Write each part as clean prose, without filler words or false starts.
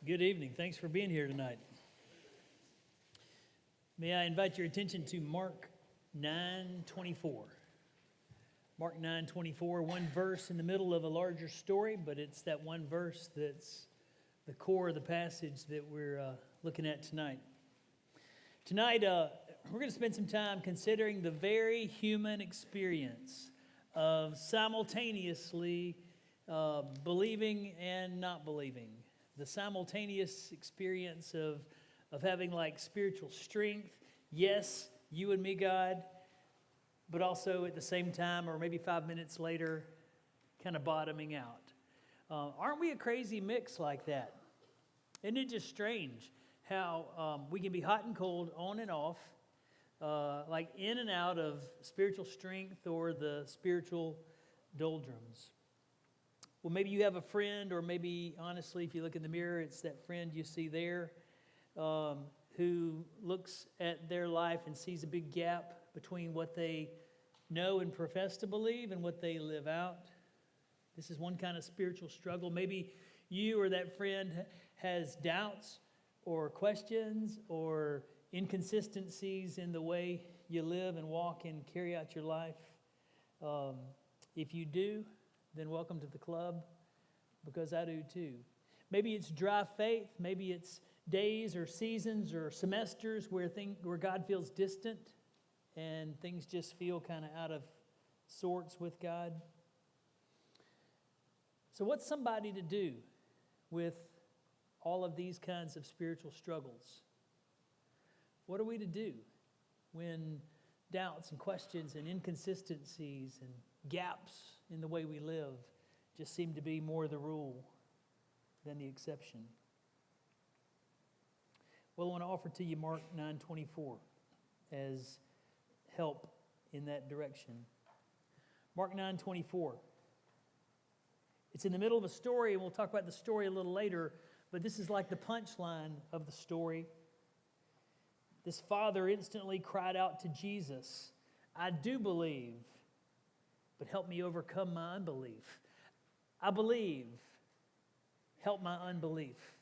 Good evening. Thanks for being here tonight. May I invite your attention to Mark 9:24. Mark 9:24, one verse in the middle of a larger story, but it's that one verse that's the core of the passage that we're looking at tonight. Tonight, we're going to spend some time considering the very human experience of simultaneously believing and not believing. The simultaneous experience of having like spiritual strength. Yes, you and me, God, but also at the same time, or maybe 5 minutes later, kind of bottoming out. Aren't we a crazy mix like that? Isn't it just strange how we can be hot and cold, on and off, like in and out of spiritual strength or the spiritual doldrums? Well, maybe you have a friend, or maybe, honestly, if you look in the mirror, it's that friend you see there who looks at their life and sees a big gap between what they know and profess to believe and what they live out. This is one kind of spiritual struggle. Maybe you or that friend has doubts or questions or inconsistencies in the way you live and walk and carry out your life. If you do, then welcome to the club, because I do too. Maybe it's dry faith. Maybe it's days or seasons or semesters where God feels distant and things just feel kind of out of sorts with God. So what's somebody to do with all of these kinds of spiritual struggles? What are we to do when doubts and questions and inconsistencies and gaps in the way we live just seem to be more the rule than the exception? Well, I want to offer to you Mark 9:24 as help in that direction. Mark 9:24. It's in the middle of a story, and we'll talk about the story a little later, but this is like the punchline of the story. This father instantly cried out to Jesus, "I do believe, but help me overcome my unbelief. I believe, help my unbelief."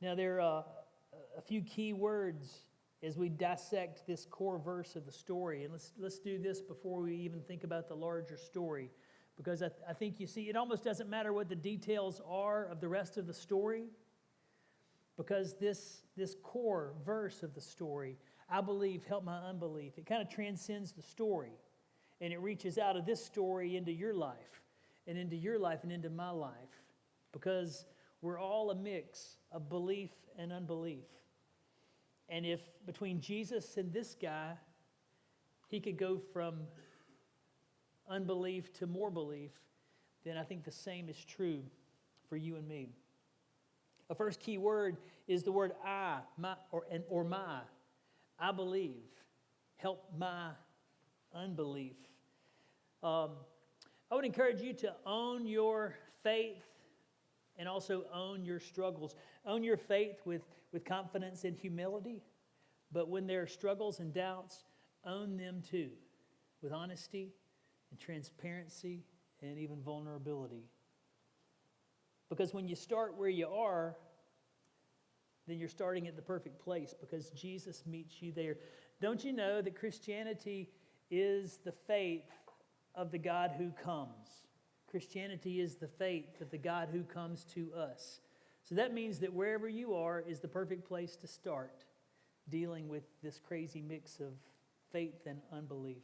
Now, there are a few key words as we dissect this core verse of the story. And let's do this before we even think about the larger story. Because I think you see, it almost doesn't matter what the details are of the rest of the story. Because this core verse of the story, I believe, help my unbelief, it kind of transcends the story. And it reaches out of this story into your life, and into your life, and into my life. Because we're all a mix of belief and unbelief. And if between Jesus and this guy, he could go from unbelief to more belief, then I think the same is true for you and me. A first key word is the word I, my, or my. I believe. Help my unbelief. I would encourage you to own your faith and also own your struggles. Own your faith with confidence and humility, but when there are struggles and doubts, own them too, with honesty and transparency and even vulnerability. Because when you start where you are, then you're starting at the perfect place, because Jesus meets you there. Don't you know that Christianity is the faith of the God who comes? Christianity is the faith of the God who comes to us. So that means that wherever you are is the perfect place to start dealing with this crazy mix of faith and unbelief.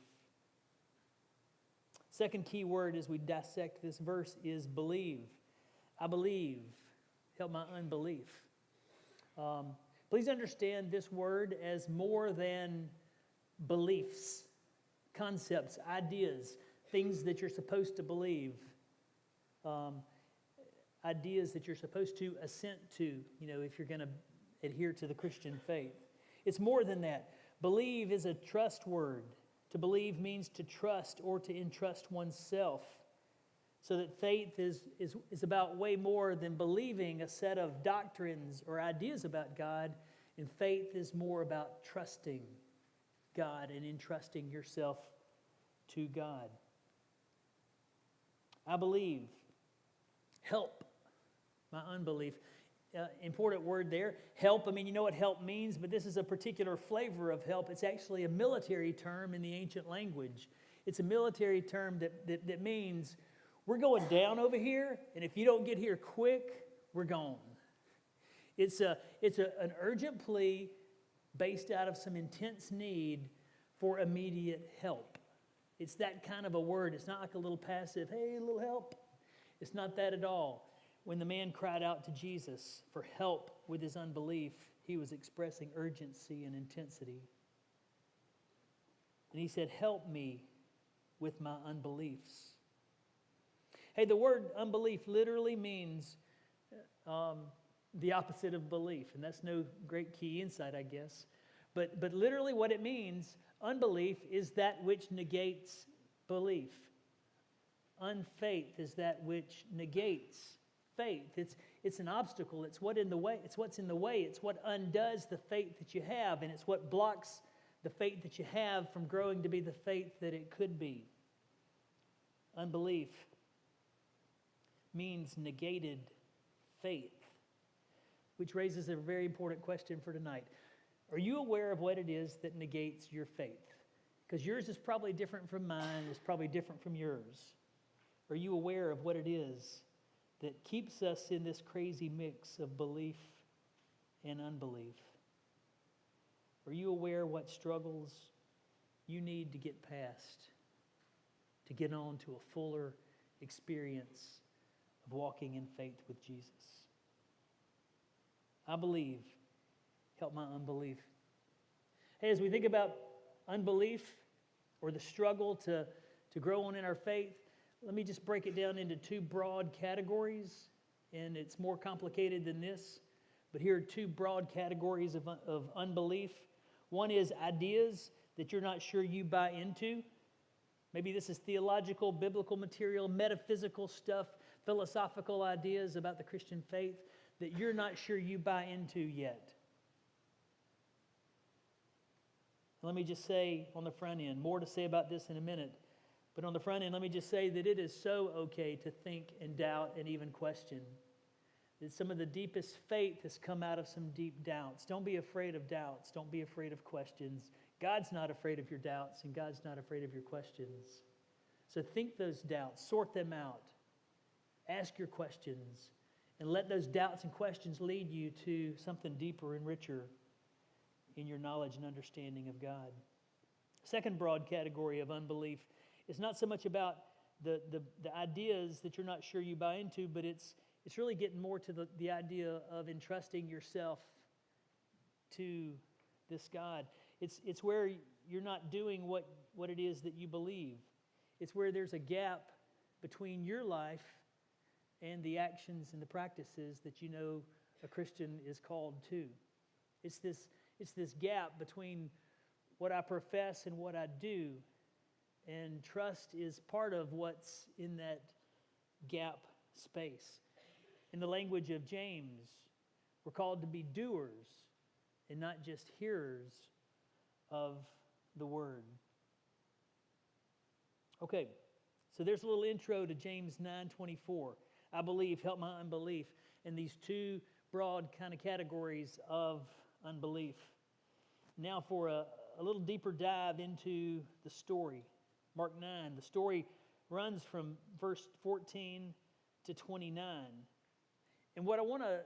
Second key word as we dissect this verse is believe. I believe. Help my unbelief. Please understand this word as more than beliefs, concepts, ideas, things that you're supposed to believe, ideas that you're supposed to assent to, if you're going to adhere to the Christian faith. It's more than that. Believe is a trust word. To believe means to trust or to entrust oneself. So that faith is about way more than believing a set of doctrines or ideas about God. And faith is more about trusting God and entrusting yourself to God. I believe. Help my unbelief. Important word there. Help, I mean, you know what help means, but this is a particular flavor of help. It's actually a military term in the ancient language. It's a military term that means we're going down over here, and if you don't get here quick, we're gone. It's an urgent plea based out of some intense need for immediate help. It's that kind of a word. It's not like a little passive, hey, a little help. It's not that at all. When the man cried out to Jesus for help with his unbelief, he was expressing urgency and intensity. And he said, help me with my unbeliefs. Hey, the word unbelief literally means the opposite of belief. And that's no great key insight, I guess. But literally what it means, unbelief is that which negates belief. Unfaith is that which negates faith. It's an obstacle. It's what's in the way. It's what undoes the faith that you have, and it's what blocks the faith that you have from growing to be the faith that it could be. Unbelief means negated faith, which raises a very important question for tonight. Are you aware of what it is that negates your faith? Because yours is probably different from mine. It's probably different from yours. Are you aware of what it is that keeps us in this crazy mix of belief and unbelief? Are you aware what struggles you need to get past to get on to a fuller experience of walking in faith with Jesus? I believe. Help my unbelief. Hey, as we think about unbelief or the struggle to grow on in our faith, let me just break it down into two broad categories, and it's more complicated than this, but here are two broad categories of unbelief. One is ideas that you're not sure you buy into. Maybe this is theological, biblical material, metaphysical stuff, philosophical ideas about the Christian faith that you're not sure you buy into yet. Let me just say on the front end, more to say about this in a minute, but on the front end, let me just say that it is so okay to think and doubt and even question. That some of the deepest faith has come out of some deep doubts. Don't be afraid of doubts. Don't be afraid of questions. God's not afraid of your doubts, and God's not afraid of your questions. So think those doubts, sort them out, ask your questions, and let those doubts and questions lead you to something deeper and richer in your knowledge and understanding of God. Second broad category of unbelief is not so much about the ideas that you're not sure you buy into, but it's really getting more to the idea of entrusting yourself to this God. It's where you're not doing what it is that you believe. It's where there's a gap between your life and the actions and the practices that you know a Christian is called to. It's this gap between what I profess and what I do. And trust is part of what's in that gap space. In the language of James, we're called to be doers and not just hearers of the word. Okay, so there's a little intro to James 9:24. I believe, help my unbelief, in these two broad kind of categories of unbelief. Now for a little deeper dive into the story. Mark 9, the story runs from verse 14 to 29. And what I want to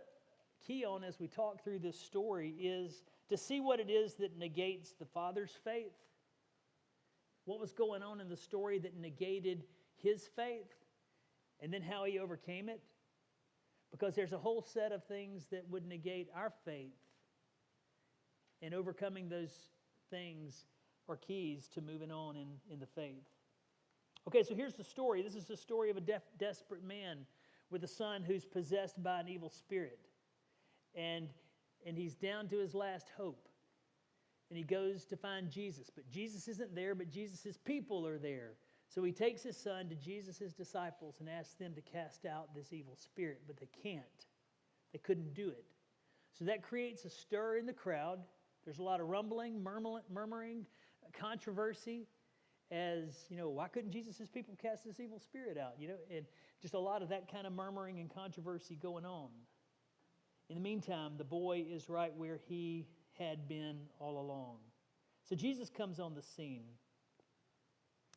key on as we talk through this story is to see what it is that negates the father's faith. What was going on in the story that negated his faith, and then how he overcame it. Because there's a whole set of things that would negate our faith. And overcoming those things are keys to moving on in the faith. Okay, so here's the story. This is the story of a desperate man with a son who's possessed by an evil spirit. And he's down to his last hope. And he goes to find Jesus. But Jesus isn't there, but Jesus' people are there. So he takes his son to Jesus' disciples and asks them to cast out this evil spirit, but they can't. They couldn't do it. So that creates a stir in the crowd. There's a lot of rumbling, murmuring, controversy, as, why couldn't Jesus' people cast this evil spirit out? And just a lot of that kind of murmuring and controversy going on. In the meantime, the boy is right where he had been all along. So Jesus comes on the scene.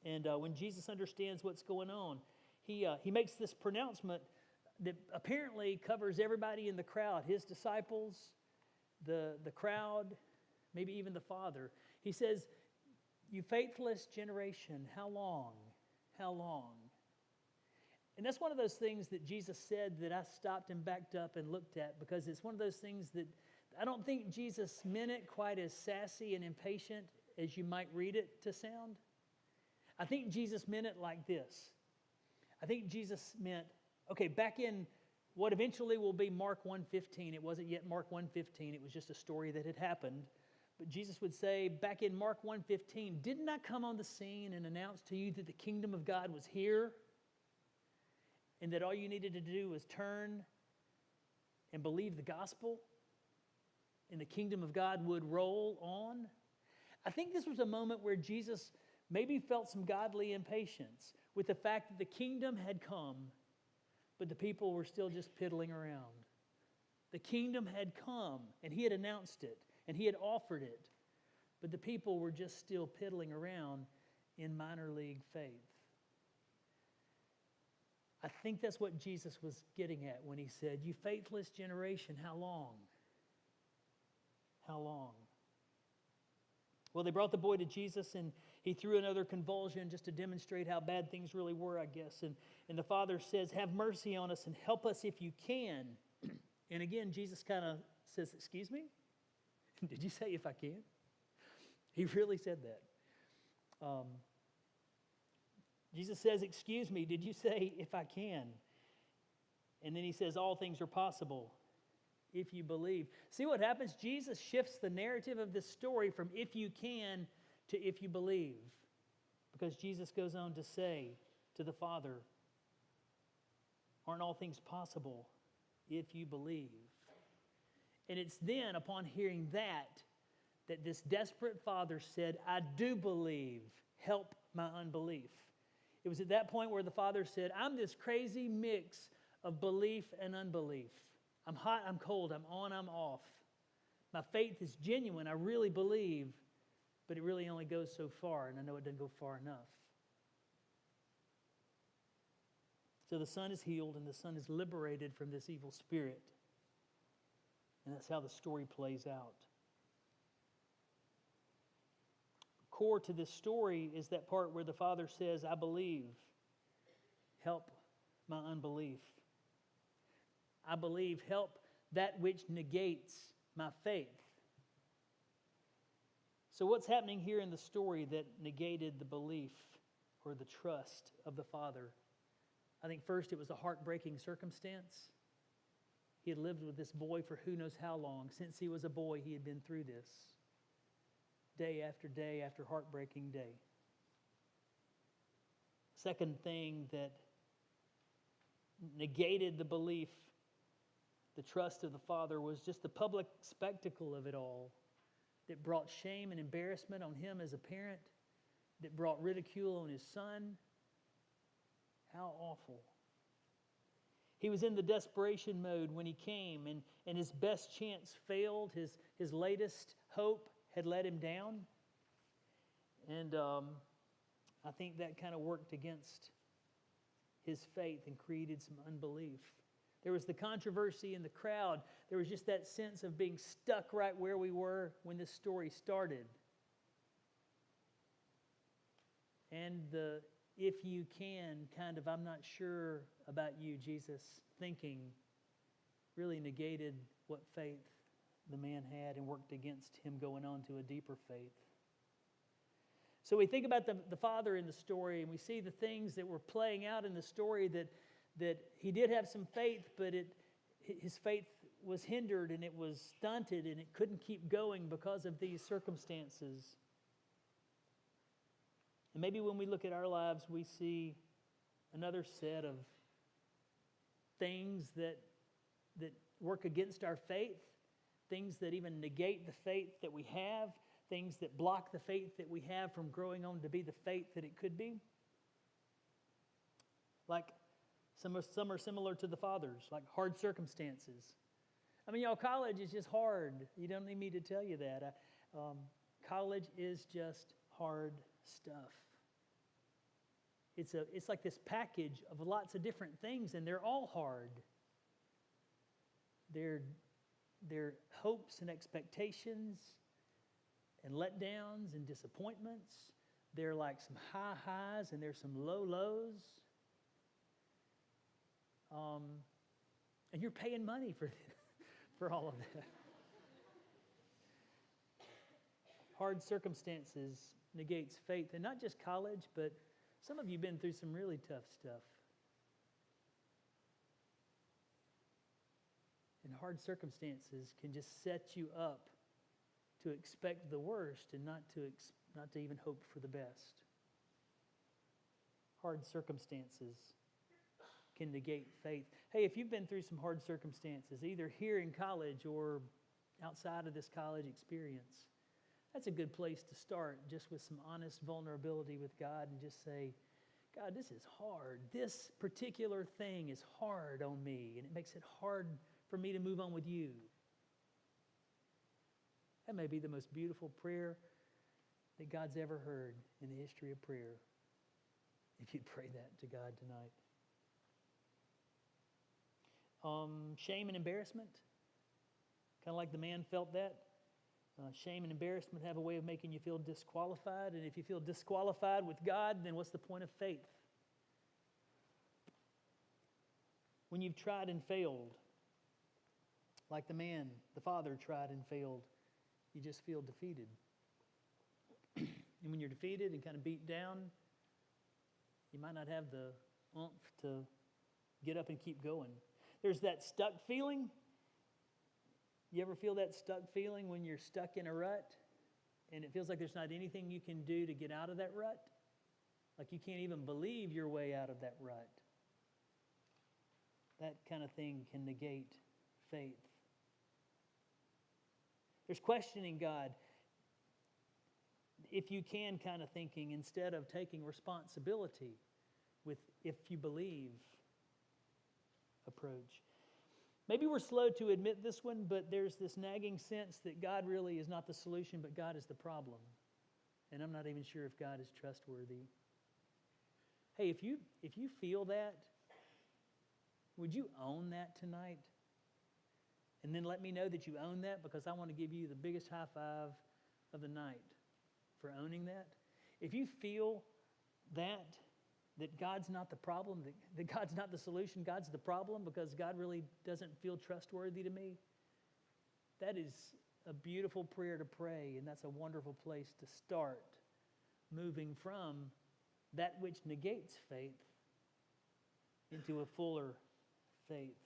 And when Jesus understands what's going on, he makes this pronouncement that apparently covers everybody in the crowd, his disciples, the crowd, maybe even the Father. He says, "You faithless generation, how long? How long?" And that's one of those things that Jesus said that I stopped and backed up and looked at, because it's one of those things that I don't think Jesus meant it quite as sassy and impatient as you might read it to sound. I think Jesus meant it like this. I think Jesus meant, okay, back in what eventually will be Mark 1:15, it wasn't yet Mark 1:15, it was just a story that had happened. But Jesus would say, back in Mark 1:15, didn't I come on the scene and announce to you that the kingdom of God was here? And that all you needed to do was turn and believe the gospel? And the kingdom of God would roll on? I think this was a moment where Jesus maybe felt some godly impatience with the fact that the kingdom had come, but the people were still just piddling around. The kingdom had come, and he had announced it, and he had offered it, but the people were just still piddling around in minor league faith. I think that's what Jesus was getting at when he said, "You faithless generation, how long? How long?" Well, they brought the boy to Jesus, and he threw another convulsion just to demonstrate how bad things really were, I guess. And the father says, "Have mercy on us and help us if you can." And again, Jesus kind of says, "Excuse me? Did you say if I can?" He really said that. Jesus says, "Excuse me, did you say if I can?" And then he says, "All things are possible if you believe." See what happens? Jesus shifts the narrative of this story from "if you can" to "if you believe." Because Jesus goes on to say to the Father, "Aren't all things possible if you believe?" And it's then, upon hearing that this desperate father said, "I do believe, help my unbelief." It was at that point where the father said, "I'm this crazy mix of belief and unbelief. I'm hot, I'm cold, I'm on, I'm off. My faith is genuine, I really believe, but it really only goes so far, and I know it doesn't go far enough." So the son is healed, and the son is liberated from this evil spirit. And that's how the story plays out. Core to this story is that part where the father says, "I believe, help my unbelief. I believe, help that which negates my faith." So what's happening here in the story that negated the belief or the trust of the father? I think first it was a heartbreaking circumstance. He had lived with this boy for who knows how long. Since he was a boy, he had been through this. Day after heartbreaking day. Second thing that negated the belief, the trust of the father, was just the public spectacle of it all that brought shame and embarrassment on him as a parent, that brought ridicule on his son. How awful. He was in the desperation mode when he came, and his best chance failed. His latest hope had let him down. And I think that kind of worked against his faith and created some unbelief. There was the controversy in the crowd. There was just that sense of being stuck right where we were when this story started. And the "if you can" kind of "I'm not sure about you, Jesus" thinking really negated what faith the man had and worked against him going on to a deeper faith. So we think about the father in the story, and we see the things that were playing out in the story, that he did have some faith, but his faith was hindered and it was stunted and it couldn't keep going because of these circumstances. And maybe when we look at our lives, we see another set of things that work against our faith, things that even negate the faith that we have, things that block the faith that we have from growing on to be the faith that it could be. Like Some are similar to the fathers, like hard circumstances. I mean, y'all, college is just hard. You don't need me to tell you that. College is just hard stuff. It's like this package of lots of different things, and they're all hard. They're hopes and expectations and letdowns and disappointments. They're like some high highs and there's some low lows. And you're paying money for all of that. Hard circumstances negates faith. And not just college, but some of you have been through some really tough stuff. And hard circumstances can just set you up to expect the worst and not to even hope for the best. Hard circumstances can negate faith. Hey, if you've been through some hard circumstances, either here in college or outside of this college experience, that's a good place to start, just with some honest vulnerability with God, and just say, God, this is hard. This particular thing is hard on me, and it makes it hard for me to move on with you. That may be the most beautiful prayer that God's ever heard in the history of prayer, if you'd pray that to God tonight. Shame and embarrassment, kind of like the man felt that. Shame and embarrassment have a way of making you feel disqualified, and if you feel disqualified with God, then what's the point of faith? When you've tried and failed, like the father tried and failed, you just feel defeated. And when you're defeated and kind of beat down, you might not have the oomph to get up and keep going. There's that stuck feeling. You ever feel that stuck feeling when you're stuck in a rut and it feels like there's not anything you can do to get out of that rut? Like you can't even believe your way out of that rut. That kind of thing can negate faith. There's questioning God, if you can, kind of thinking, instead of taking responsibility with if you believe approach. Maybe we're slow to admit this one, but there's this nagging sense that God really is not the solution, but God is the problem. And I'm not even sure if God is trustworthy. Hey, if you feel that, would you own that tonight? And then let me know that you own that, because I want to give you the biggest high five of the night for owning that. If you feel that God's not the problem, that God's not the solution, God's the problem because God really doesn't feel trustworthy to me, that is a beautiful prayer to pray, and that's a wonderful place to start moving from that which negates faith into a fuller faith.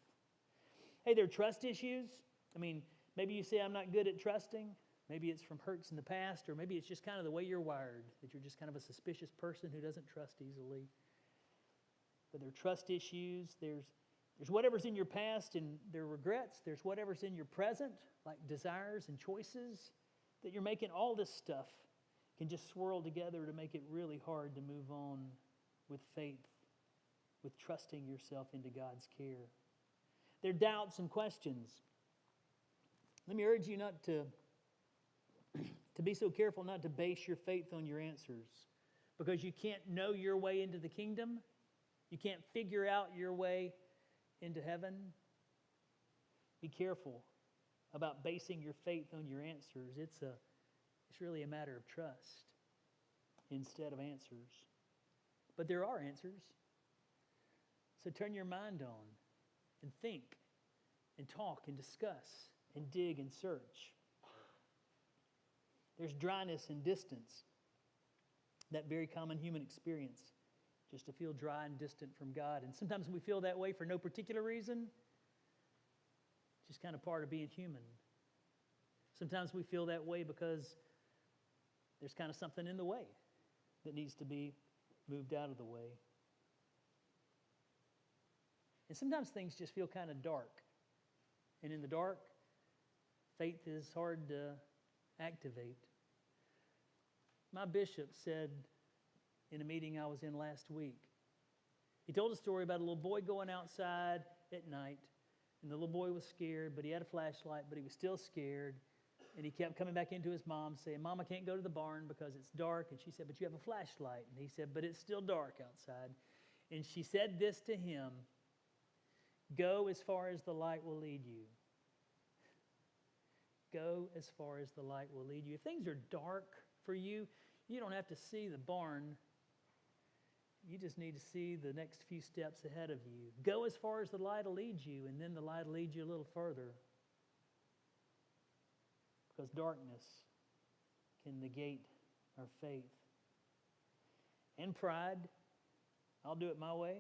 Hey, there are trust issues. I mean, maybe you say, I'm not good at trusting. Maybe it's from hurts in the past, or maybe it's just kind of the way you're wired, that you're just kind of a suspicious person who doesn't trust easily. But there are trust issues. There's whatever's in your past and there are regrets. There's whatever's in your present, like desires and choices that you're making. All this stuff can just swirl together to make it really hard to move on with faith, with trusting yourself into God's care. There are doubts and questions. Let me urge you not to be so careful not to base your faith on your answers, because you can't know your way into the kingdom. You can't figure out your way into heaven. Be careful about basing your faith on your answers. It's really a matter of trust instead of answers. But there are answers. So turn your mind on and think and talk and discuss and dig and search. There's dryness and distance, that very common human experience, just to feel dry and distant from God. And sometimes we feel that way for no particular reason, just kind of part of being human. Sometimes we feel that way because there's kind of something in the way that needs to be moved out of the way. And sometimes things just feel kind of dark. And in the dark, faith is hard to activate. My bishop said in a meeting I was in last week, He told a story about a little boy going outside at night, and the little boy was scared, but he had a flashlight, but he was still scared. And he kept coming back into his mom saying, Mom, I can't go to the barn because it's dark. And she said, but you have a flashlight. And he said, but it's still dark outside. And she said this to him, go as far as the light will lead you. Go as far as the light will lead you. If things are dark for you, you don't have to see the barn. You just need to see the next few steps ahead of you. Go as far as the light will lead you, and then the light will lead you a little further. Because darkness can negate our faith. And pride, I'll do it my way.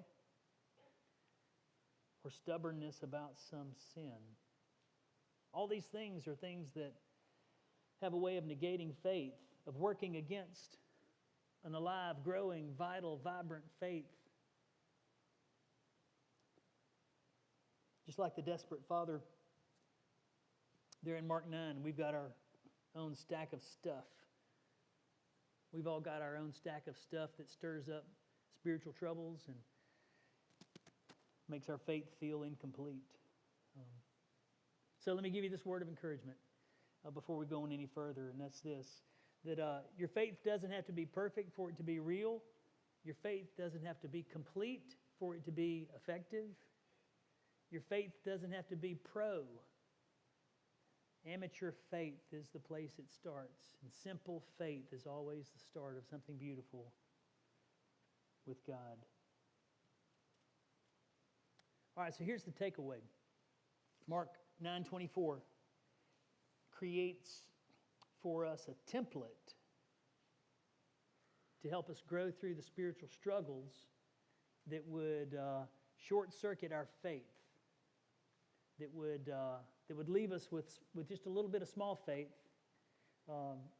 Or stubbornness about some sin. All these things are things that have a way of negating faith, of working against an alive, growing, vital, vibrant faith. Just like the desperate father there in Mark 9, we've got our own stack of stuff. We've all got our own stack of stuff that stirs up spiritual troubles and makes our faith feel incomplete. So let me give you this word of encouragement before we go on any further, and that's this, that your faith doesn't have to be perfect for it to be real. Your faith doesn't have to be complete for it to be effective. Your faith doesn't have to be pro. Amateur faith is the place it starts, and simple faith is always the start of something beautiful with God. All right, so here's the takeaway. Mark 9:24 creates for us a template to help us grow through the spiritual struggles that would short-circuit our faith, that would leave us with just a little bit of small faith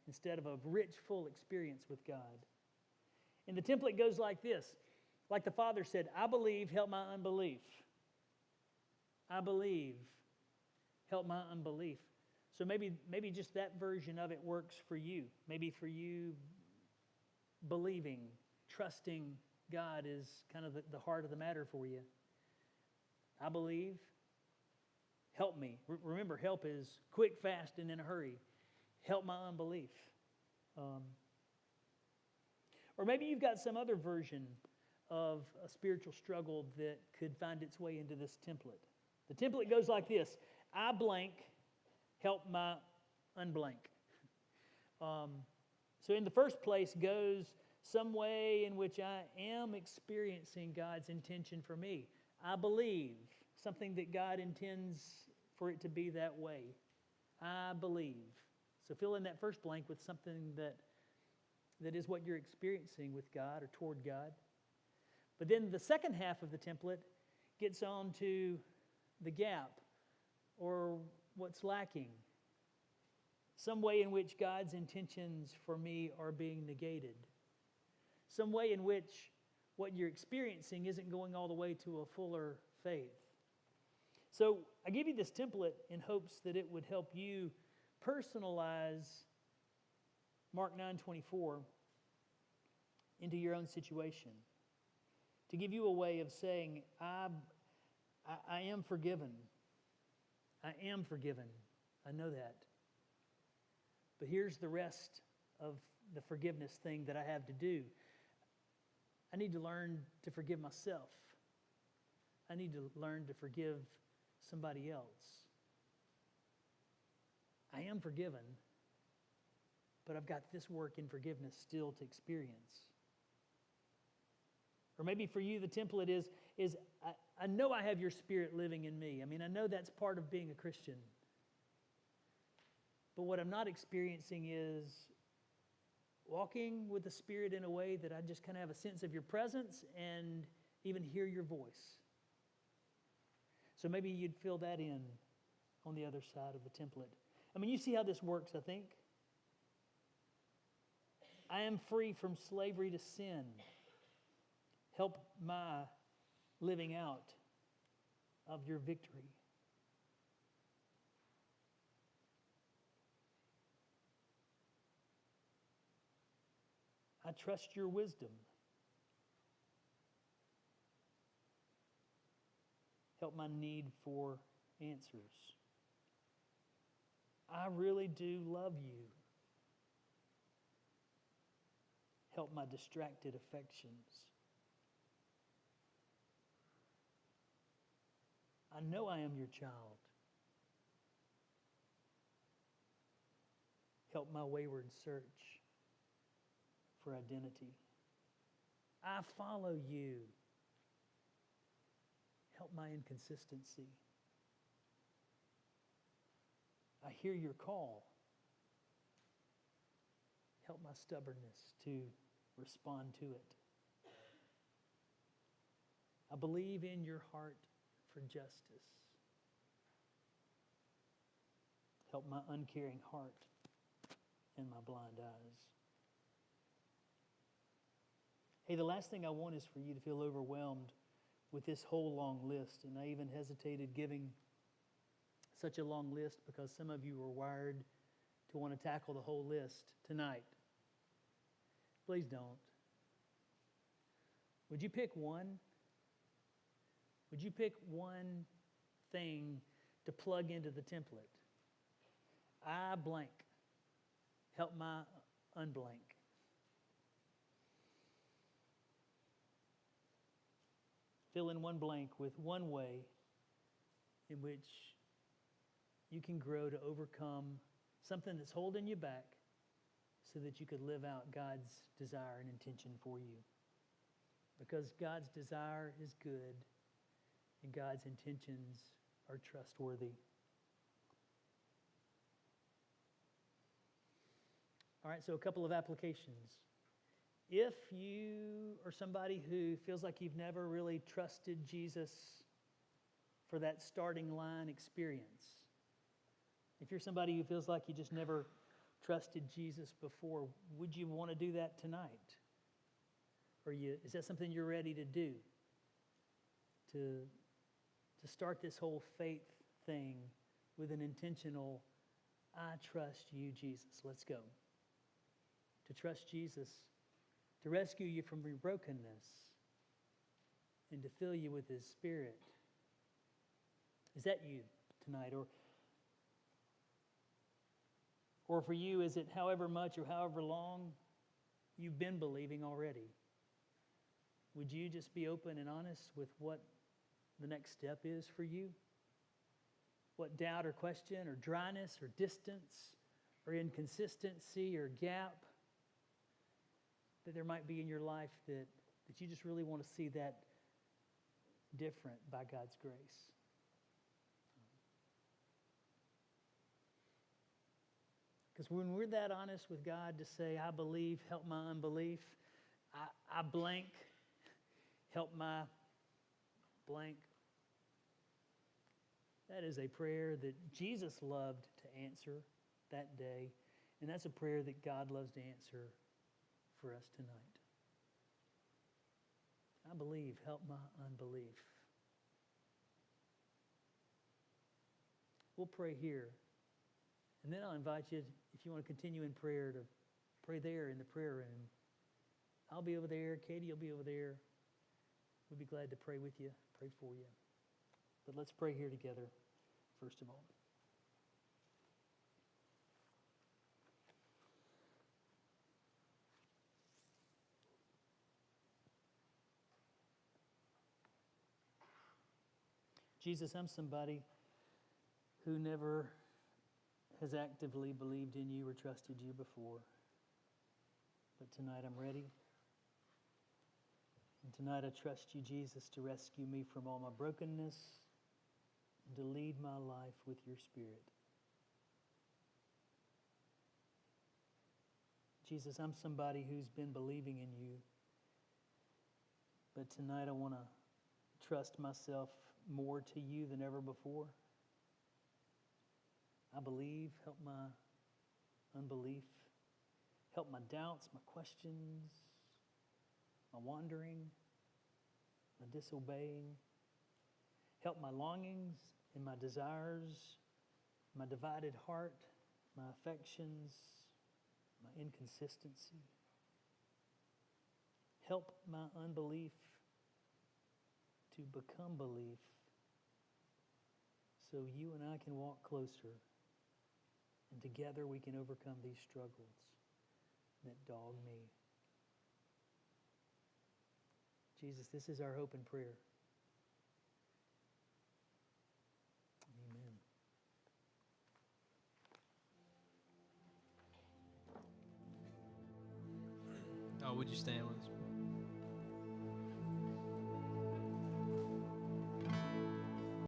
instead of a rich, full experience with God. And the template goes like this. Like the Father said, I believe, help my unbelief. I believe, help my unbelief. So maybe just that version of it works for you. Maybe for you, believing, trusting God is kind of the heart of the matter for you. I believe, help me. Remember, help is quick, fast, and in a hurry. Help my unbelief. Or maybe you've got some other version of a spiritual struggle that could find its way into this template. The template goes like this. I blank, help my unblank. So in the first place goes some way in which I am experiencing God's intention for me. I believe something that God intends for it to be that way. I believe. So fill in that first blank with something that is what you're experiencing with God or toward God. But then the second half of the template gets on to the gap or what's lacking. Some way in which God's intentions for me are being negated. Some way in which what you're experiencing isn't going all the way to a fuller faith. So I give you this template in hopes that it would help you personalize Mark 9:24 into your own situation. To give you a way of saying, I am forgiven. I am forgiven. I know that. But here's the rest of the forgiveness thing that I have to do. I need to learn to forgive myself. I need to learn to forgive somebody else. I am forgiven, but I've got this work in forgiveness still to experience. Or maybe for you the template is I know I have your Spirit living in me. I mean, I know that's part of being a Christian. But what I'm not experiencing is walking with the Spirit in a way that I just kind of have a sense of your presence and even hear your voice. So maybe you'd fill that in on the other side of the template. I mean, you see how this works, I think. I am free from slavery to sin. Help my living out of your victory. I trust your wisdom. Help my need for answers. I really do love you. Help my distracted affections. I know I am your child. Help my wayward search for identity. I follow you. Help my inconsistency. I hear your call. Help my stubbornness to respond to it. I believe in your heart for justice. Help my uncaring heart and my blind eyes. Hey, the last thing I want is for you to feel overwhelmed with this whole long list. And I even hesitated giving such a long list because some of you are wired to want to tackle the whole list tonight. Please don't. Would you pick one? Would you pick one thing to plug into the template? I blank. Help my unblank. Fill in one blank with one way in which you can grow to overcome something that's holding you back so that you could live out God's desire and intention for you. Because God's desire is good and God's intentions are trustworthy. All right, so a couple of applications. If you are somebody who feels like you've never really trusted Jesus for that starting line experience, if you're somebody who feels like you just never trusted Jesus before, would you want to do that tonight? Or is that something you're ready to do? To start this whole faith thing with an intentional, I trust you, Jesus. Let's go. To trust Jesus to rescue you from your brokenness and to fill you with His Spirit. Is that you tonight? Or for you, is it however much or however long you've been believing already? Would you just be open and honest with what the next step is for you? What doubt or question or dryness or distance or inconsistency or gap that there might be in your life that you just really want to see that different by God's grace? Because when we're that honest with God to say, I believe, help my unbelief, I blank, help my blank, that is a prayer that Jesus loved to answer that day, and that's a prayer that God loves to answer for us tonight. I believe, help my unbelief. We'll pray here. And then I'll invite you, if you want to continue in prayer, to pray there in the prayer room. I'll be over there. Katie will be over there. We'd be glad to pray with you, pray for you. But let's pray here together, first of all. Jesus, I'm somebody who never has actively believed in you or trusted you before. But tonight I'm ready. And tonight I trust you, Jesus, to rescue me from all my brokenness and to lead my life with your Spirit. Jesus, I'm somebody who's been believing in you. But tonight I want to trust myself more to you than ever before. I believe, help my unbelief, help my doubts, my questions, my wandering, my disobeying. Help my longings and my desires, my divided heart, my affections, my inconsistency. Help my unbelief to become belief so you and I can walk closer, and together we can overcome these struggles that dog me. Jesus, this is our hope and prayer. Amen. Oh, would you stand with us?